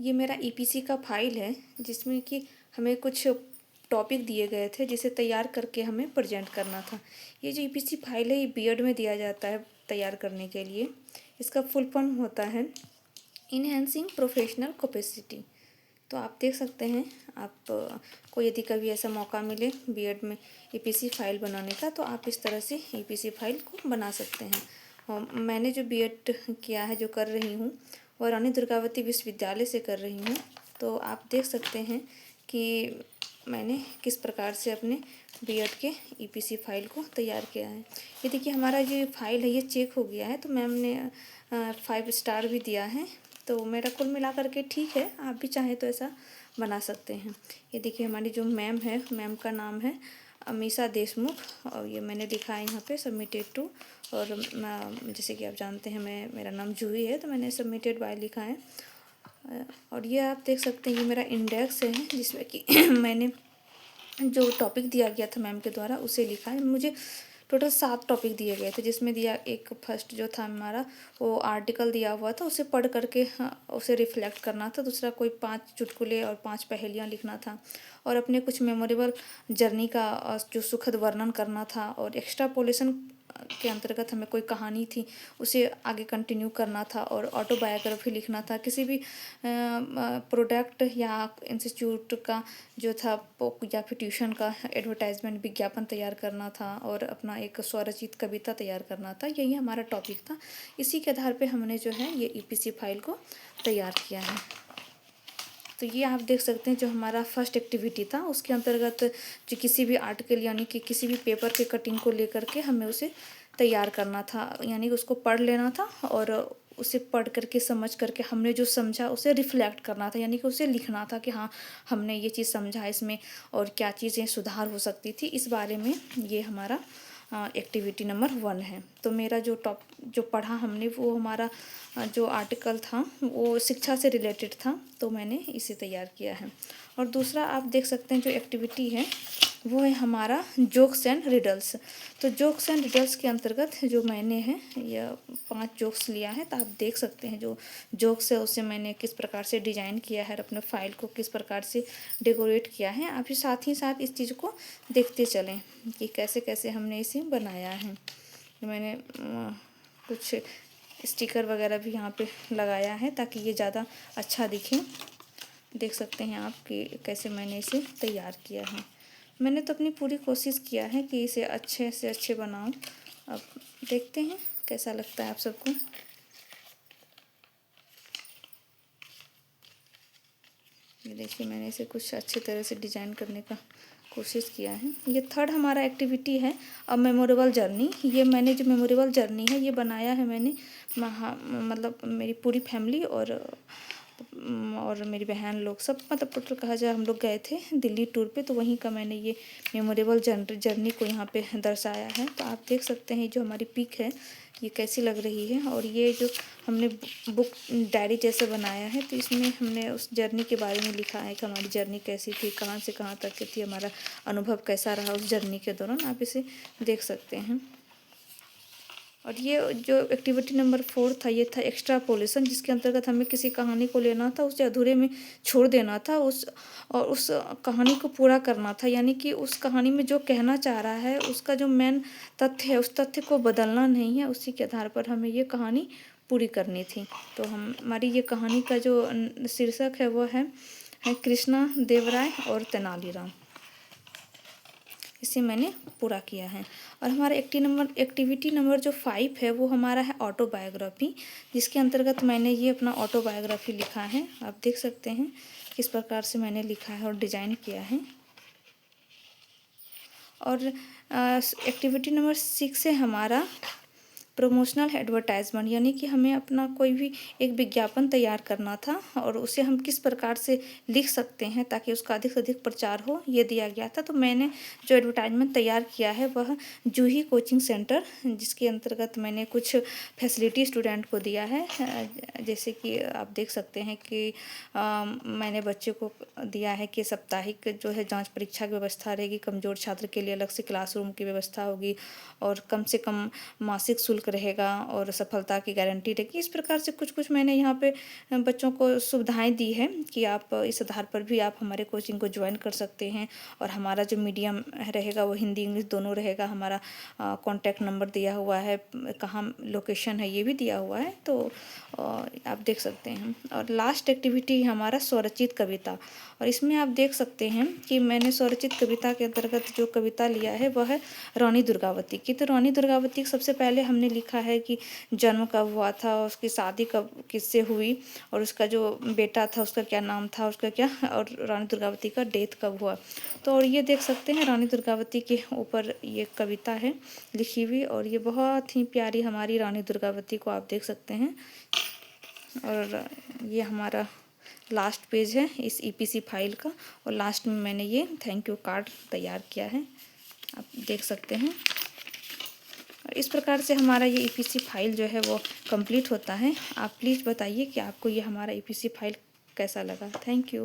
ये मेरा ईपीसी का फाइल है जिसमें कि हमें कुछ टॉपिक दिए गए थे जिसे तैयार करके हमें प्रेजेंट करना था। ये जो ईपीसी फाइल है ये बीएड में दिया जाता है तैयार करने के लिए। इसका फुल फॉर्म होता है इनहेंसिंग प्रोफेशनल कैपेसिटी। तो आप देख सकते हैं, आप को यदि कभी ऐसा मौका मिले बीएड में ईपीसी फाइल बनाने का तो आप इस तरह से ईपीसी फाइल को बना सकते हैं। और मैंने जो बीएड किया है, जो कर रही हूँ, और रानी दुर्गावती विश्वविद्यालय से कर रही हूँ। तो आप देख सकते हैं कि मैंने किस प्रकार से अपने बीएड के ईपीसी फाइल को तैयार किया है। ये देखिए, हमारा जो फाइल है ये चेक हो गया है, तो मैम ने 5 स्टार भी दिया है। तो मेरा कुल मिला करके ठीक है, आप भी चाहें तो ऐसा बना सकते हैं। ये देखिए, हमारी जो मैम है, मैम का नाम है अमीषा देशमुख, और ये मैंने लिखा है यहाँ पे सबमिटेड टू। और जैसे कि आप जानते हैं मेरा नाम जूही है, तो मैंने सबमिटेड बाय लिखा है। और ये आप देख सकते हैं, ये मेरा इंडेक्स है जिसमें कि मैंने जो टॉपिक दिया गया था मैम के द्वारा उसे लिखा है। मुझे टोटल 7 टॉपिक दिए गए थे, जिसमें दिया एक फर्स्ट जो था हमारा वो आर्टिकल दिया हुआ था, उसे पढ़ करके उसे रिफ्लेक्ट करना था। दूसरा कोई 5 चुटकुले और 5 पहेलियाँ लिखना था, और अपने कुछ मेमोरेबल जर्नी का जो सुखद वर्णन करना था। और एक्स्ट्रापोलेशन के अंतर्गत हमें कोई कहानी थी उसे आगे कंटिन्यू करना था, और ऑटोबायोग्राफी लिखना था। किसी भी प्रोडक्ट या इंस्टीट्यूट का जो था या फिर ट्यूशन का एडवर्टाइजमेंट विज्ञापन तैयार करना था, और अपना एक स्वरचित कविता तैयार करना था। यही हमारा टॉपिक था। इसी के आधार पे हमने जो है ये ईपीसी फाइल को तैयार किया है। तो ये आप देख सकते हैं, जो हमारा फर्स्ट एक्टिविटी था उसके अंतर्गत जो किसी भी आर्टिकल यानी कि किसी भी पेपर के कटिंग को लेकर के हमें उसे तैयार करना था, यानी कि उसको पढ़ लेना था, और उसे पढ़ करके समझ करके हमने जो समझा उसे रिफ्लेक्ट करना था, यानी कि उसे लिखना था कि हाँ, हमने ये चीज़ समझा इसमें और क्या चीज़ें सुधार हो सकती थी, इस बारे में ये हमारा एक्टिविटी नंबर 1 है। तो मेरा जो पढ़ा हमने वो हमारा जो आर्टिकल था वो शिक्षा से रिलेटेड था, तो मैंने इसे तैयार किया है। और दूसरा आप देख सकते हैं जो एक्टिविटी है वो है हमारा जोक्स एंड रिडल्स। तो जोक्स एंड रिडल्स के अंतर्गत जो मैंने है यह 5 जोक्स लिया है। तो आप देख सकते हैं जो जोक्स है उसे मैंने किस प्रकार से डिजाइन किया है, अपने फाइल को किस प्रकार से डेकोरेट किया है। आप भी साथ ही साथ इस चीज़ को देखते चलें कि कैसे कैसे हमने इसे बनाया है। मैंने कुछ स्टिकर वगैरह भी यहाँ पे लगाया है ताकि ये ज़्यादा अच्छा दिखे। देख सकते हैं आप कि कैसे मैंने इसे तैयार किया है। मैंने तो अपनी पूरी कोशिश किया है कि इसे अच्छे से अच्छे बनाऊं। अब देखते हैं कैसा लगता है आप सबको। ये देखिए, मैंने इसे कुछ अच्छी तरह से डिजाइन करने का कोशिश किया है। ये थर्ड हमारा एक्टिविटी है अब मेमोरेबल जर्नी। ये मैंने जो मेमोरेबल जर्नी है ये बनाया है मैंने मतलब मेरी पूरी फैमिली और मेरी बहन लोग सब, मतलब टोटल कहा जाए हम लोग गए थे दिल्ली टूर पे, तो वहीं का मैंने ये मेमोरेबल जर्नी को यहाँ पे दर्शाया है। तो आप देख सकते हैं जो हमारी पिक है ये कैसी लग रही है। और ये जो हमने बुक डायरी जैसे बनाया है, तो इसमें हमने उस जर्नी के बारे में लिखा है कि हमारी जर्नी कैसी थी, कहाँ से कहाँ तक की थी, हमारा अनुभव कैसा रहा उस जर्नी के दौरान। आप इसे देख सकते हैं। और ये जो एक्टिविटी नंबर 4 था ये था एक्स्ट्रापोलेशन, जिसके अंतर्गत हमें किसी कहानी को लेना था, उसे अधूरे में छोड़ देना था, उस कहानी को पूरा करना था। यानी कि उस कहानी में जो कहना चाह रहा है उसका जो मेन तथ्य है उस तथ्य को बदलना नहीं है। उसी के आधार पर हमें ये कहानी पूरी करनी थी। तो हमारी ये कहानी का जो शीर्षक है वो है कृष्णा देव राय और तेनालीराम। इसे मैंने पूरा किया है। और हमारा एक्टिविटी नंबर जो 5 है वो हमारा है ऑटोबायोग्राफी, जिसके अंतर्गत मैंने ये अपना ऑटोबायोग्राफी लिखा है। आप देख सकते हैं किस प्रकार से मैंने लिखा है और डिजाइन किया है। और एक्टिविटी नंबर 6 है हमारा प्रमोशनल एडवर्टाइजमेंट, यानी कि हमें अपना कोई भी एक विज्ञापन तैयार करना था और उसे हम किस प्रकार से लिख सकते हैं ताकि उसका अधिक से अधिक प्रचार हो, ये दिया गया था। तो मैंने जो एडवर्टाइजमेंट तैयार किया है वह जूही कोचिंग सेंटर, जिसके अंतर्गत मैंने कुछ फैसिलिटी स्टूडेंट को दिया है। जैसे कि आप देख सकते हैं कि मैंने बच्चे को दिया है कि साप्ताहिक जो है जाँच परीक्षा की व्यवस्था रहेगी, कमज़ोर छात्र के लिए अलग से क्लासरूम की व्यवस्था होगी, और कम से कम मासिक शुल्क निःशुल्क रहेगा और सफलता की गारंटी रहेगी। इस प्रकार से कुछ-कुछ मैंने यहाँ पे बच्चों को सुविधाएँ दी हैं कि आप इस आधार पर भी आप हमारे कोचिंग को जॉइन कर सकते हैं। और हमारा जो मीडियम रहेगा वो हिंदी इंग्लिश दोनों रहेगा। हमारा कॉन्टैक्ट नंबर दिया हुआ है, कहाँ लोकेशन है ये भी दिया हुआ है, तो आप देख सकते हैं। और लास्ट एक्टिविटी हमारा स्वरचित कविता, और इसमें आप देख सकते हैं कि मैंने स्वरचित कविता के अंतर्गत जो कविता लिया है वह है रानी दुर्गावती की। तो रानी दुर्गावती सबसे पहले हमने लिखा है कि जन्म कब हुआ था, उसकी शादी कब किससे हुई, और उसका जो बेटा था उसका क्या नाम था, उसका क्या, और रानी दुर्गावती का डेथ कब हुआ। तो और ये देख सकते हैं रानी दुर्गावती के ऊपर ये कविता है लिखी हुई, और ये बहुत ही प्यारी हमारी रानी दुर्गावती को आप देख सकते हैं। और ये हमारा लास्ट पेज है इस ईपीसी फाइल का, और लास्ट में मैंने ये थैंक यू कार्ड तैयार किया है, आप देख सकते हैं। और इस प्रकार से हमारा ये ईपीसी फाइल जो है वो कंप्लीट होता है। आप प्लीज़ बताइए कि आपको ये हमारा ईपीसी फाइल कैसा लगा। Thank you.